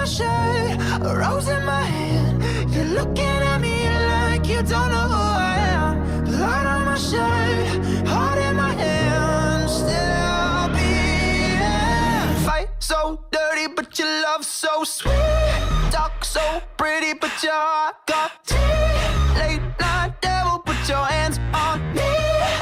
my shirt, a rose in my hand. You're looking at me like you don't know who I am. Blood on my shirt, heart in my hand. Still I'll be here. Fight so dirty, but your love so sweet. Talk so pretty, but your heart got teeth. Late night devil, put your hands on me.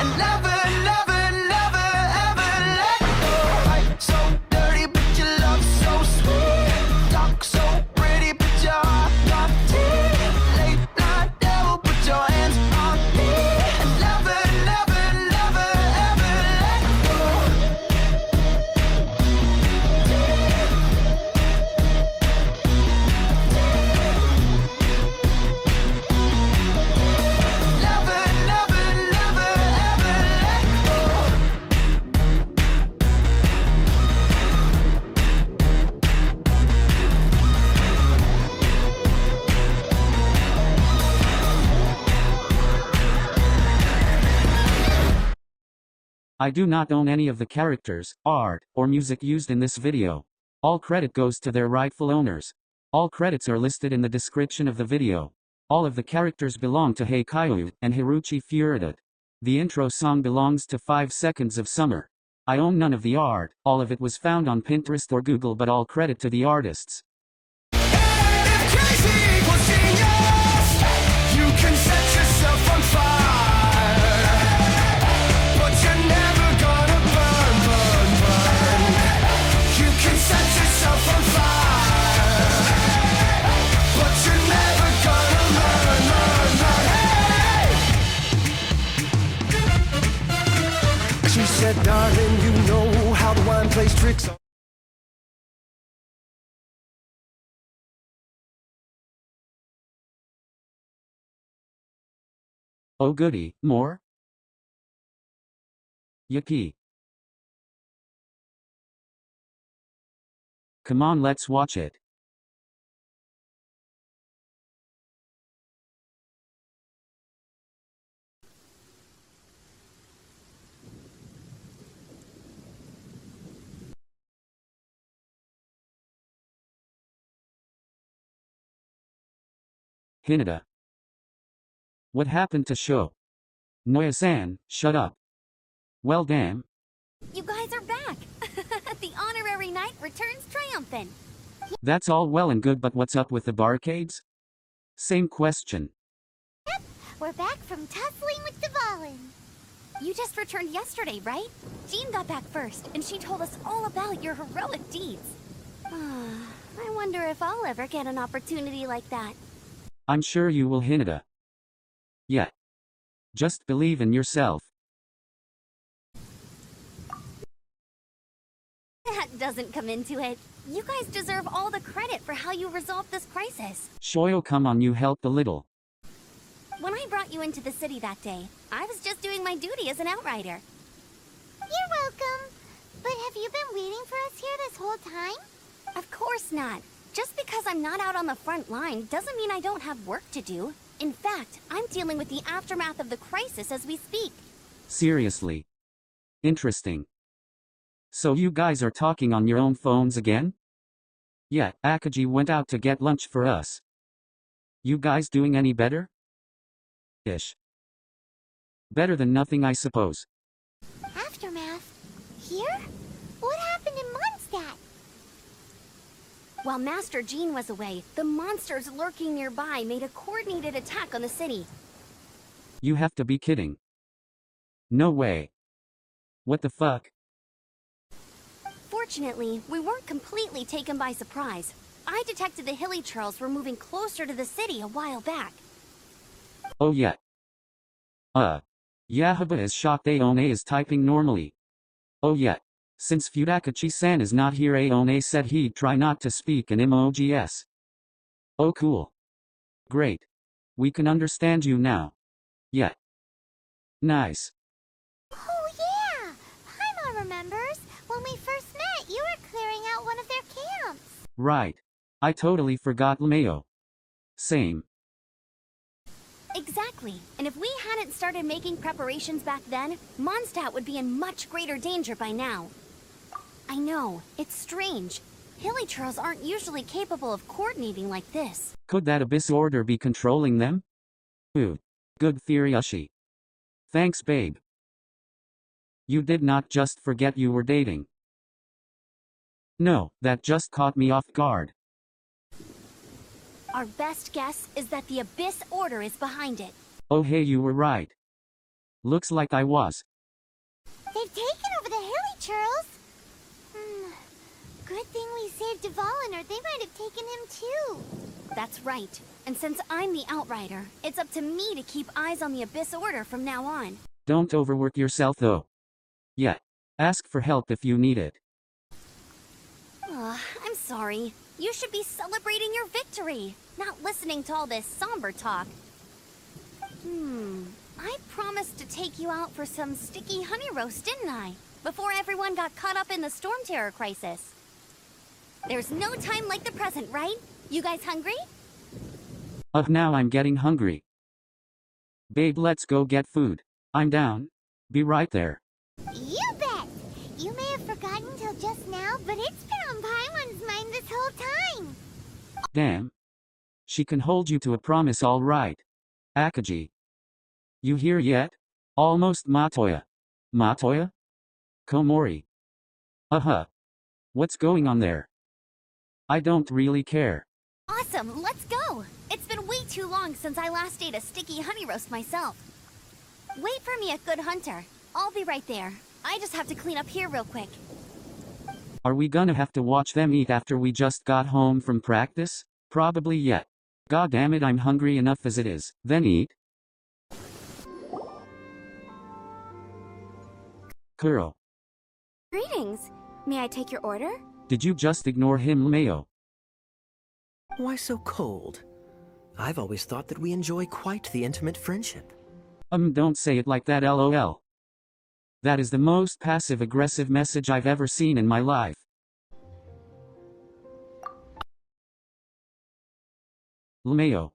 And never, never, never, ever let go. Fight so dirty, but your love so sweet. Talk so pretty, but your heart got teeth. Late night devil, put your hands on me. And never, never, never, ever let go. Never, never, never, ever let go. I do not own any of the characters, art, or music used in this video. All credit goes to their rightful owners. All credits are listed in the description of the video. All of the characters belong to Haikyuu and Haruichi Furadate. The intro song belongs to 5 Seconds of Summer. I own none of the art, all of it was found on Pinterest or Google, but all credit to the artists. If crazy equals genius, you can set yourself on fire. But you're never gonna burn, burn, burn. You can set yourself on fire. But you're never gonna learn, learn, learn. Hey! She said, darling, you know how the wine plays tricks on. Oh goody, more? Yucky. Come on, let's watch it. Hinata. What happened to Sho? Noya-san, shut up. Well damn. You guys are back! The honorary knight returns triumphant. That's all well and good, but what's up with the barricades? Same question. We're back from tussling with Dvalin. You just returned yesterday, right? Jean got back first, and she told us all about your heroic deeds. I wonder if I'll ever get an opportunity like that. I'm sure you will, Hinata. Yeah. Just believe in yourself. That doesn't come into it. You guys deserve all the credit for how you resolved this crisis. Shoyo, come on, you helped a little. When I brought you into the city that day, I was just doing my duty as an outrider. You're welcome. But have you been waiting for us here this whole time? Of course not. Just because I'm not out on the front line doesn't mean I don't have work to do. In fact, I'm dealing with the aftermath of the crisis as we speak. Seriously. Interesting. So you guys are talking on your own phones again? Yeah, Akaji went out to get lunch for us. You guys doing any better? Ish. Better than nothing, I suppose. Aftermath? Here? What happened in Mondstadt? While Master Jean was away, the monsters lurking nearby made a coordinated attack on the city. You have to be kidding. No way. What the fuck? Fortunately, we weren't completely taken by surprise. I detected the Hilly Churls were moving closer to the city a while back. Oh yeah. Yahaba is shocked Aone is typing normally. Oh yeah. Since Fudakachi-san is not here, Aone said he'd try not to speak in emojis. Oh cool. Great. We can understand you now. Yeah. Nice. Oh yeah! Paimon remembers. When we first met, you were clearing out one of their camps. Right. I totally forgot Lameo. Same. Exactly. And if we hadn't started making preparations back then, Mondstadt would be in much greater danger by now. I know, it's strange. Hilichurls aren't usually capable of coordinating like this. Could that Abyss Order be controlling them? Ooh. Good theory, Ushi. Thanks, babe. You did not just forget you were dating. No, that just caught me off guard. Our best guess is that the Abyss Order is behind it. Oh hey, you were right. Looks like I was. They've taken over the Hilichurls. Good thing we saved Dvalin, or they might have taken him too. That's right. And since I'm the Outrider, it's up to me to keep eyes on the Abyss Order from now on. Don't overwork yourself though. Yeah. Ask for help if you need it. I'm sorry. You should be celebrating your victory, not listening to all this somber talk. I promised to take you out for some sticky honey roast, didn't I? Before everyone got caught up in the Storm Terror crisis. There's no time like the present, right? You guys hungry? Now I'm getting hungry. Babe, let's go get food. I'm down. Be right there. You bet! You may have forgotten till just now, but it's been on Paimon's mind this whole time. Damn. She can hold you to a promise, all right. Akaji. You here yet? Almost Matoya. Matoya? Komori. What's going on there? I don't really care. Awesome, let's go! It's been way too long since I last ate a sticky honey roast myself. Wait for me at Good Hunter. I'll be right there. I just have to clean up here real quick. Are we gonna have to watch them eat after we just got home from practice? Probably yet. God damn it, I'm hungry enough as it is. Then eat. Kuro. Greetings. May I take your order? Did you just ignore him, Mayo? Why so cold? I've always thought that we enjoy quite the intimate friendship. Don't say it like that, lol. That is the most passive-aggressive message I've ever seen in my life. Mayo.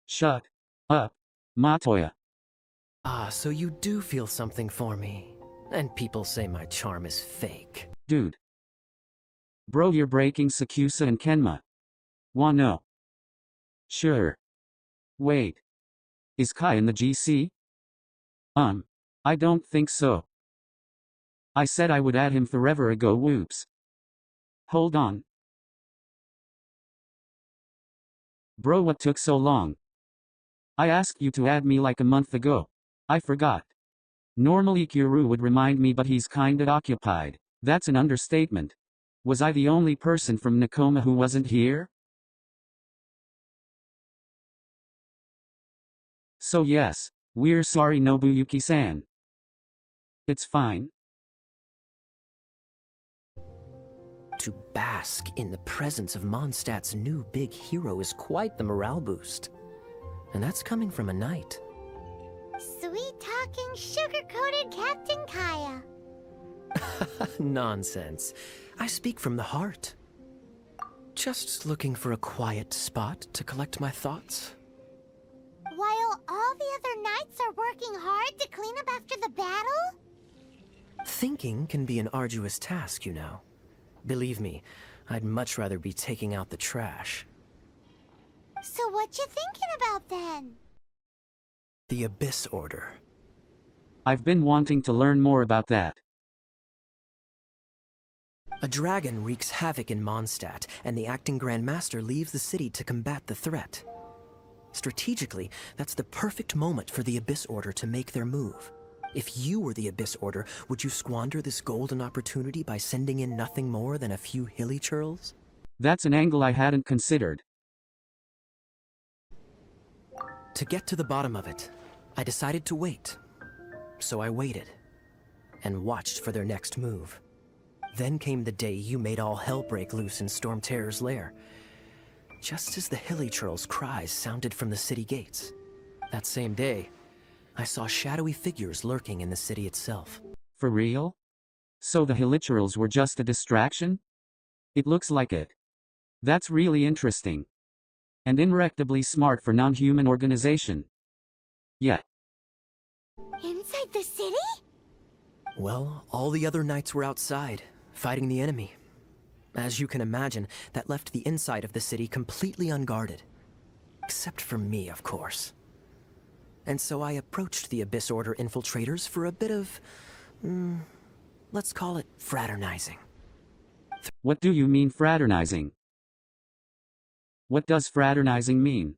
Shut up, Matoya. Ah, so you do feel something for me. And people say my charm is fake. Dude. Bro, you're breaking Sakusa and Kenma. Wano. Sure. Wait. Is Kai in the GC? I don't think so. I said I would add him forever ago, whoops. Hold on. Bro, what took so long? I asked you to add me like a month ago. I forgot. Normally Kuru would remind me, but he's kinda occupied. That's an understatement. Was I the only person from Nakoma who wasn't here? So yes, we're sorry, Nobuyuki-san. It's fine. To bask in the presence of Mondstadt's new big hero is quite the morale boost. And that's coming from a knight. Sweet-talking, sugar-coated Captain Kaya. Nonsense. I speak from the heart. Just looking for a quiet spot to collect my thoughts. While all the other knights are working hard to clean up after the battle? Thinking can be an arduous task, you know. Believe me, I'd much rather be taking out the trash. So what you thinking about then? The Abyss Order. I've been wanting to learn more about that. A dragon wreaks havoc in Mondstadt, and the acting Grand Master leaves the city to combat the threat. Strategically, that's the perfect moment for the Abyss Order to make their move. If you were the Abyss Order, would you squander this golden opportunity by sending in nothing more than a few Hilichurls? That's an angle I hadn't considered. To get to the bottom of it, I decided to wait. So I waited, and watched for their next move. Then came the day you made all hell break loose in Storm Terror's lair. Just as the Hilichurls' cries sounded from the city gates. That same day, I saw shadowy figures lurking in the city itself. For real? So the Hilichurls were just a distraction? It looks like it. That's really interesting. And inerectably smart for non-human organization. Yeah. Inside the city? Well, all the other knights were outside, fighting the enemy. As you can imagine, that left the inside of the city completely unguarded. Except for me, of course. And so I approached the Abyss Order infiltrators for a bit of, let's call it fraternizing. What do you mean fraternizing? What does fraternizing mean?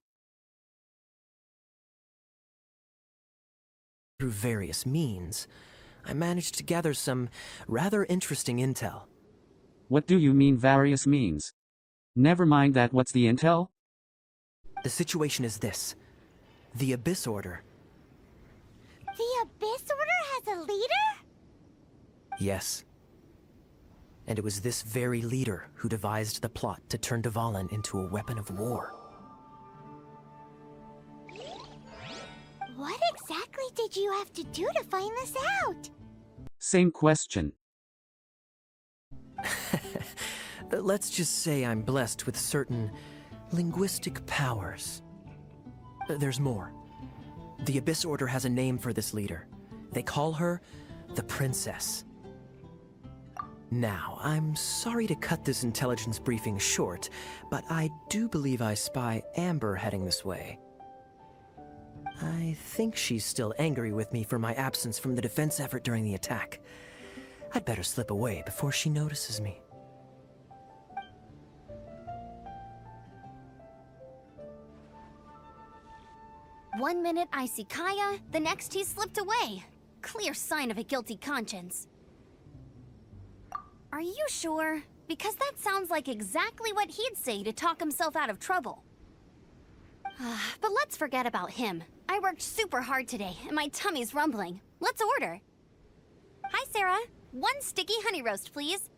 Through various means, I managed to gather some rather interesting intel. What do you mean various means? Never mind that, what's the intel? The situation is this. The Abyss Order. The Abyss Order has a leader? Yes. And it was this very leader who devised the plot to turn Dvalin into a weapon of war. What exactly did you have to do to find this out? Same question. Let's just say I'm blessed with certain linguistic powers. There's more. The Abyss Order has a name for this leader. They call her the Princess. Now, I'm sorry to cut this intelligence briefing short, but I do believe I spy Amber heading this way. I think she's still angry with me for my absence from the defense effort during the attack. I'd better slip away before she notices me. One minute I see Kaya, the next he slipped away. Clear sign of a guilty conscience. Are you sure? Because that sounds like exactly what he'd say to talk himself out of trouble. But let's forget about him. I worked super hard today, and my tummy's rumbling. Let's order. Hi, Sarah. 1 sticky honey roast, please.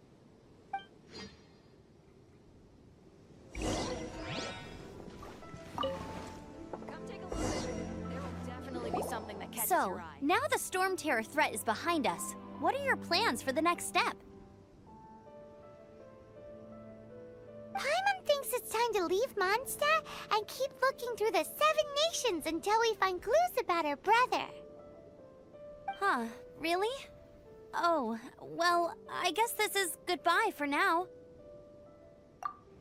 So, now the Storm Terror threat is behind us. What are your plans for the next step? Paimon thinks it's time to leave Mondstadt and keep looking through the 7 nations until we find clues about her brother. Huh, really? Oh, well, I guess this is goodbye for now.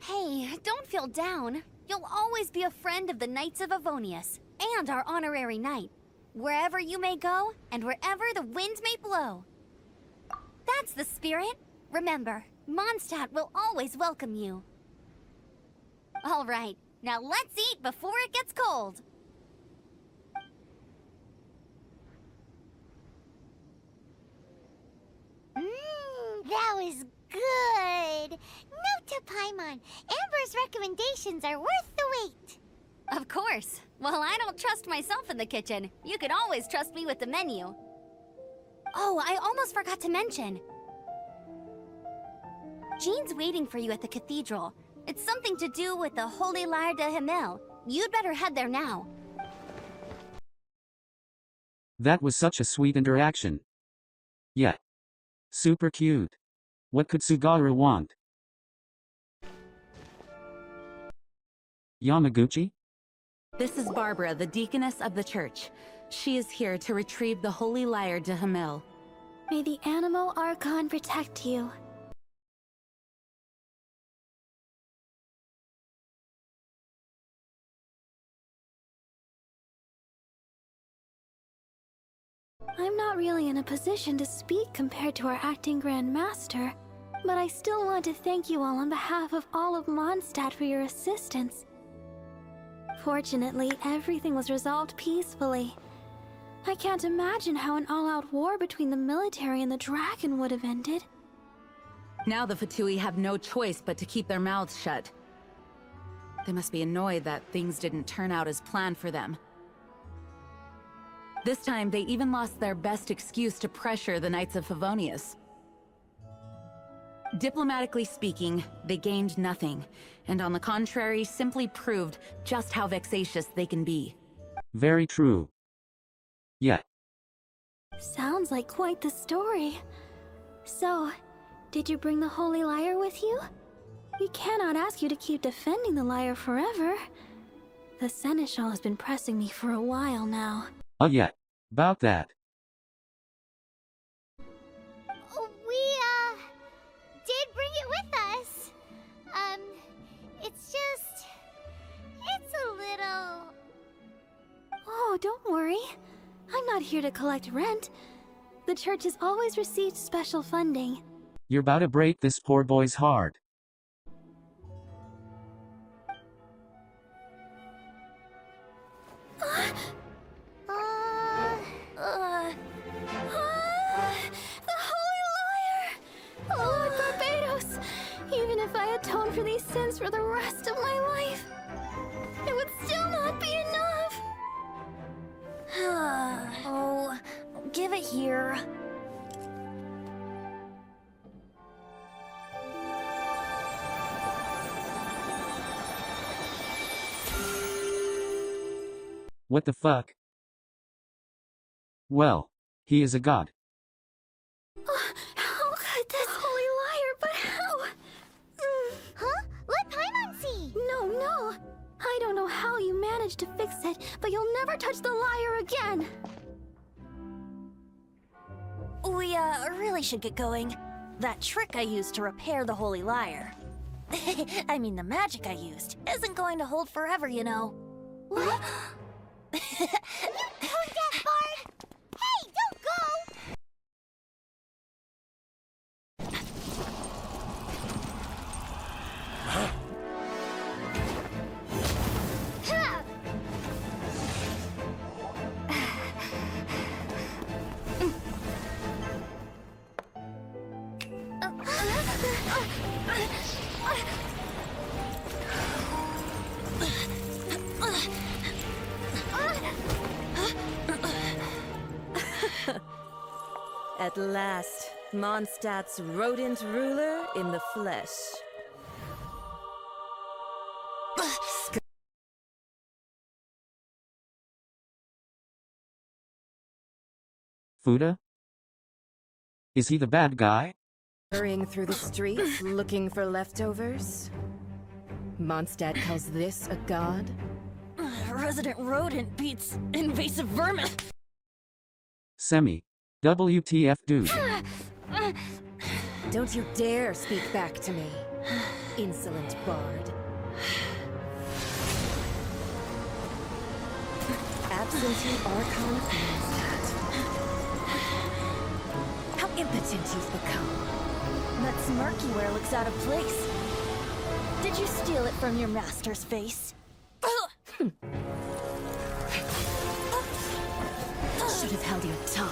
Hey, don't feel down. You'll always be a friend of the Knights of Avonius, and our honorary knight. Wherever you may go, and wherever the wind may blow. That's the spirit. Remember, Mondstadt will always welcome you. All right, now let's eat before it gets cold. That was good. Note to Paimon, Amber's recommendations are worth the wait. Of course. Well, I don't trust myself in the kitchen. You can always trust me with the menu. Oh, I almost forgot to mention. Jean's waiting for you at the cathedral. It's something to do with the Holy Lyre de Himmel. You'd better head there now. That was such a sweet interaction. Yeah. Super cute. What could Sugara want? Yamaguchi? This is Barbara, the deaconess of the church. She is here to retrieve the Holy Lyre de Himmel. May the Animal Archon protect you. I'm not really in a position to speak compared to our acting Grand Master, but I still want to thank you all on behalf of all of Mondstadt for your assistance. Fortunately, everything was resolved peacefully. I can't imagine how an all-out war between the military and the dragon would have ended. Now the Fatui have no choice but to keep their mouths shut. They must be annoyed that things didn't turn out as planned for them. This time, they even lost their best excuse to pressure the Knights of Favonius. Diplomatically speaking, they gained nothing, and on the contrary, simply proved just how vexatious they can be. Very true. Yeah. Sounds like quite the story. So, did you bring the Holy Lyre with you? We cannot ask you to keep defending the lyre forever. The Seneschal has been pressing me for a while now. Oh yeah. About that. We, did bring it with us. don't worry. I'm not here to collect rent. The church has always received special funding. You're about to break this poor boy's heart. The Holy Liar! Lord Barbados! Even if I atone for these sins for the rest of my life, it would still not be enough! Oh, give it here. What the fuck? Well, he is a god. How could this Holy Liar, but how? Huh? Let Paimon see! No. I don't know how you managed to fix it, but you'll never touch the liar again! We, really should get going. That trick I used to repair the Holy Liar. I mean, the magic I used isn't going to hold forever, you know. What? You tone deaf, Bard! Hey, don't go! At last, Mondstadt's rodent ruler in the flesh. Fuda? Is he the bad guy? Hurrying through the streets, looking for leftovers? Mondstadt calls this a god? Resident rodent beats invasive vermin. Semi. WTF dude. Don't you dare speak back to me, insolent bard. Absentee Archon of Mondstadt. How impotent you've become. That smirk you wear looks out of place. Did you steal it from your master's face? Should have held your tongue.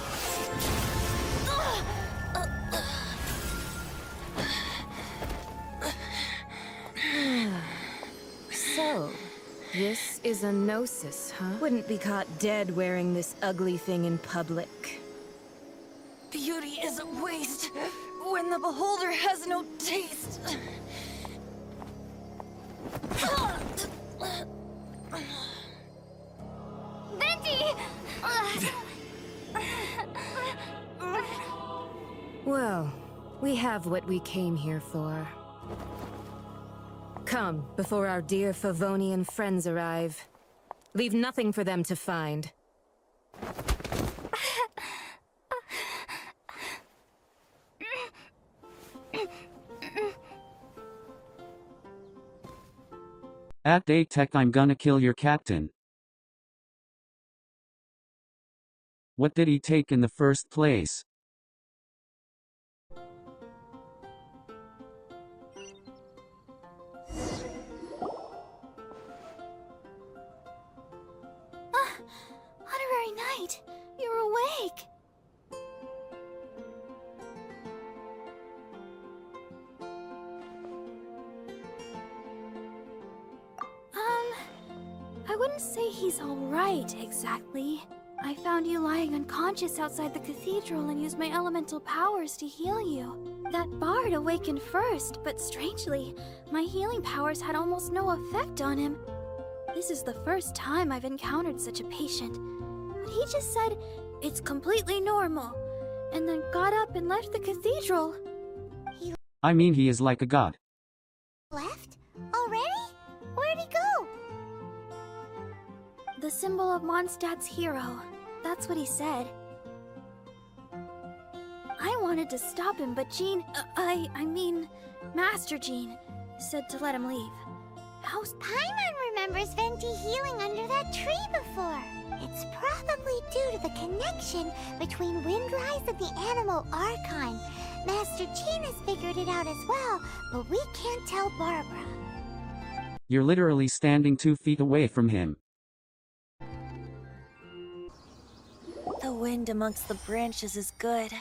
So, this is a gnosis, huh? Wouldn't be caught dead wearing this ugly thing in public. Beauty is a waste when the beholder has no taste. Venti! Well, we have what we came here for. Come, before our dear Favonian friends arrive. Leave nothing for them to find. At Tech, I'm gonna kill your captain. What did he take in the first place? Honorary Knight, you're awake! I wouldn't say he's alright, exactly. I found you lying unconscious outside the cathedral and used my elemental powers to heal you. That bard awakened first, but strangely, my healing powers had almost no effect on him. This is the first time I've encountered such a patient. But he just said, it's completely normal, and then got up and left the cathedral. I mean, he is like a god. Left? Already? Where'd he go? The symbol of Mondstadt's hero. That's what he said. I wanted to stop him, but Jean, I mean, Master Jean, said to let him leave. Paimon remembers Venti healing under that tree before. It's probably due to the connection between Windrise and the Animal Archon. Master Jean has figured it out as well, but we can't tell Barbara. You're literally standing 2 feet away from him. The wind amongst the branches is good.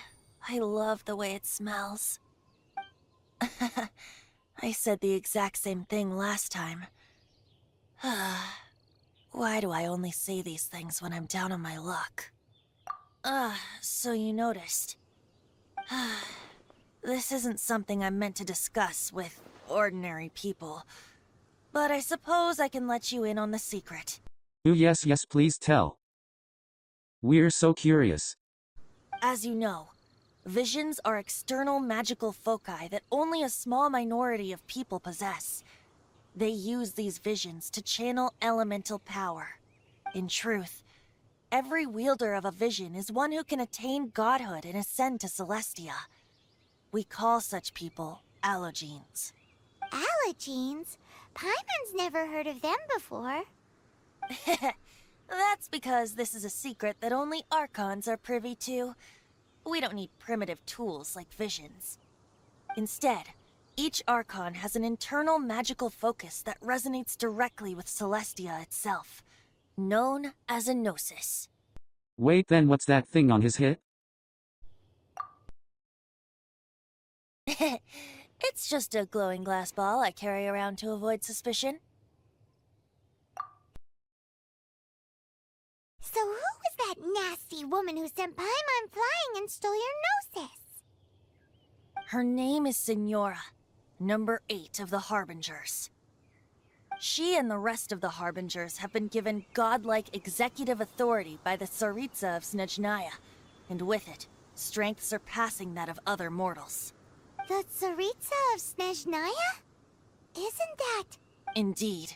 I love the way it smells. I said the exact same thing last time. Why do I only say these things when I'm down on my luck? So you noticed. This isn't something I'm meant to discuss with ordinary people, but I suppose I can let you in on the secret. Ooh, yes, please tell. We're so curious. As you know, visions are external magical foci that only a small minority of people possess. They use these visions to channel elemental power. In truth, every wielder of a vision is one who can attain godhood and ascend to Celestia. We call such people allogenes. Allogenes? Paimon's never heard of them before. That's because this is a secret that only Archons are privy to. We don't need primitive tools like visions. Instead, each Archon has an internal magical focus that resonates directly with Celestia itself, known as a gnosis. Wait, then what's that thing on his hip? It's just a glowing glass ball I carry around to avoid suspicion. So who was that nasty woman who sent Paimon flying and stole your gnosis? Her name is Signora, number 8 of the Harbingers. She and the rest of the Harbingers have been given godlike executive authority by the Tsaritsa of Snezhnaya, and with it, strength surpassing that of other mortals. The Tsaritsa of Snezhnaya? Isn't that... Indeed.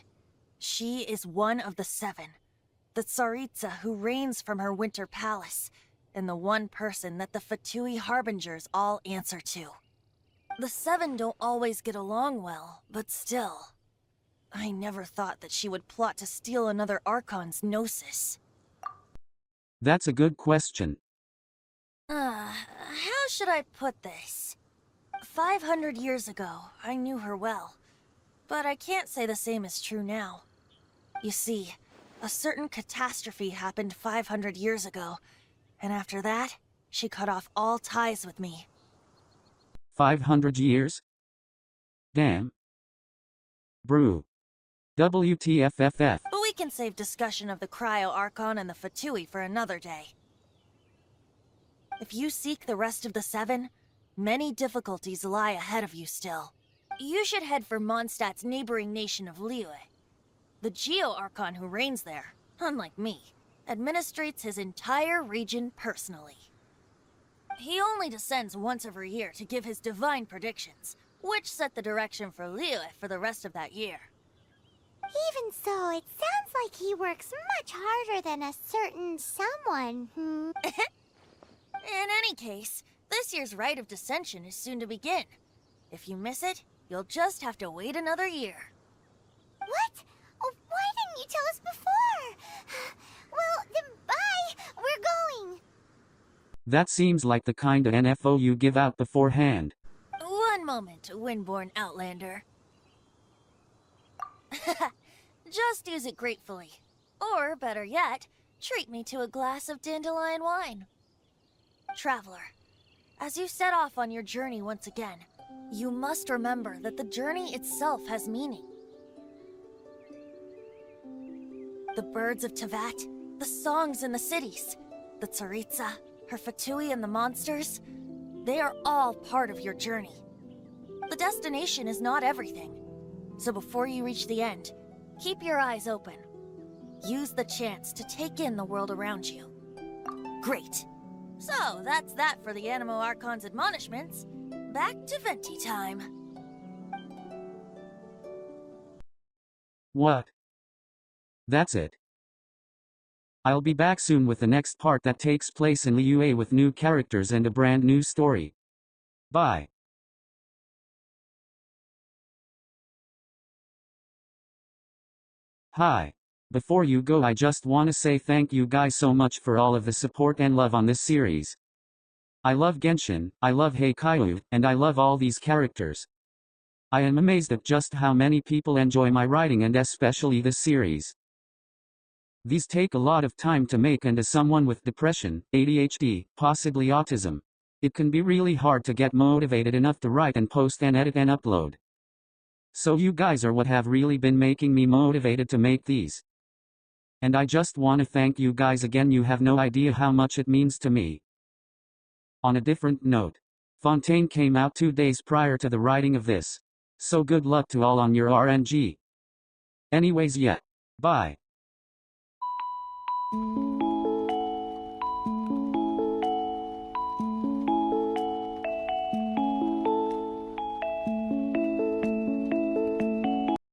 She is one of the 7. The Tsaritsa who reigns from her winter palace, and the one person that the Fatui Harbingers all answer to. The 7 don't always get along well, but still. I never thought that she would plot to steal another Archon's gnosis. That's a good question. How should I put this? 500 years ago, I knew her well, but I can't say the same is true now. You see, a certain catastrophe happened 500 years ago, and after that, she cut off all ties with me. 500 years? Damn. Brew. WTFFF. But we can save discussion of the Cryo-Archon and the Fatui for another day. If you seek the rest of the 7, many difficulties lie ahead of you still. You should head for Mondstadt's neighboring nation of Liyue. The Geo-Archon who reigns there, unlike me, administrates his entire region personally. He only descends once every year to give his divine predictions, which set the direction for Liyue for the rest of that year. Even so, it sounds like he works much harder than a certain someone, In any case, this year's Rite of Descension is soon to begin. If you miss it, you'll just have to wait another year. What? Oh, why didn't you tell us before? Well, then bye! We're going! That seems like the kind of NFO you give out beforehand. One moment, Windborn Outlander. Just use it gratefully. Or, better yet, treat me to a glass of dandelion wine. Traveler, as you set off on your journey once again, you must remember that the journey itself has meaning. The birds of Tevat, the songs in the cities, the Tsaritsa, her Fatui and the monsters, they are all part of your journey. The destination is not everything, so before you reach the end, keep your eyes open. Use the chance to take in the world around you. Great. So, that's that for the Animo Archon's admonishments. Back to Venti time. What? That's it. I'll be back soon with the next part that takes place in Liyue with new characters and a brand new story. Bye. Hi. Before you go, I just wanna say thank you guys so much for all of the support and love on this series. I love Genshin, I love Haikyuu, and I love all these characters. I am amazed at just how many people enjoy my writing and especially this series. These take a lot of time to make, and as someone with depression, ADHD, possibly autism, it can be really hard to get motivated enough to write and post and edit and upload. So you guys are what have really been making me motivated to make these. And I just want to thank you guys again. You have no idea how much it means to me. On a different note, Fontaine came out 2 days prior to the writing of this. So good luck to all on your RNG. Anyways, yeah. Bye.